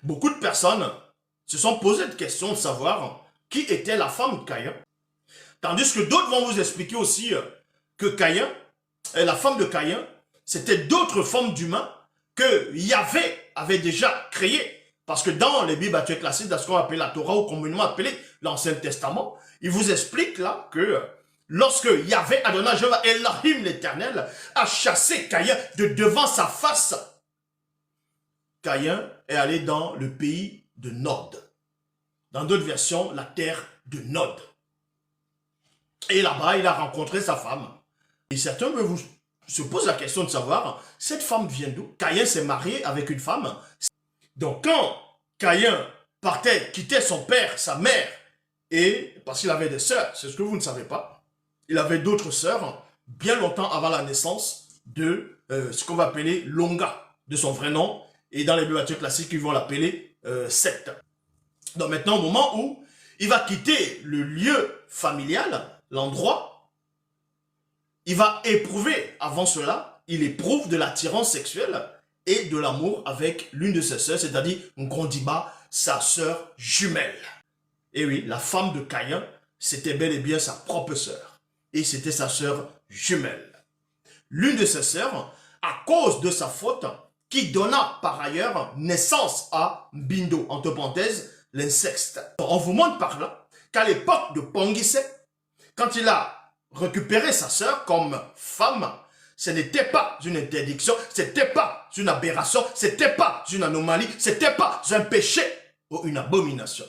beaucoup de personnes se sont posé de questions de savoir qui était la femme de Caïn. Tandis que d'autres vont vous expliquer aussi que Caïn, la femme de Caïn, c'était d'autres formes d'humains que Yahvé avait déjà créées. Parce que dans les Bibles actuelles classiques, dans ce qu'on appelle la Torah ou communément appelé l'Ancien Testament, il vous explique là que lorsque Yahvé Adonai Jéhovah Elohim l'Éternel a chassé Caïn de devant sa face, Caïn est allé dans le pays de Nod. Dans d'autres versions, la terre de Nod. Et là-bas, il a rencontré sa femme. Et certains se posent la question de savoir, cette femme vient d'où? Caïn s'est marié avec une femme. Donc quand Caïn partait, quittait son père, sa mère, et parce qu'il avait des sœurs, c'est ce que vous ne savez pas, il avait d'autres sœurs, bien longtemps avant la naissance de ce qu'on va appeler Longa, de son vrai nom, et dans les bibliothèques classiques, ils vont l'appeler Seth. Donc maintenant, au moment où il va quitter le lieu familial, l'endroit, il va éprouver, avant cela, il éprouve de l'attirance sexuelle et de l'amour avec l'une de ses sœurs, c'est-à-dire Ngondiba, sa sœur jumelle. Et oui, la femme de Caïn, c'était bel et bien sa propre sœur. Et c'était sa sœur jumelle. L'une de ses sœurs, à cause de sa faute, qui donna par ailleurs naissance à Bindo, entre parenthèses, l'inceste. On vous montre par là qu'à l'époque de Ponguissé, quand il a récupéré sa sœur comme femme, ce n'était pas une interdiction, ce n'était pas une aberration, ce n'était pas une anomalie, ce n'était pas un péché ou une abomination.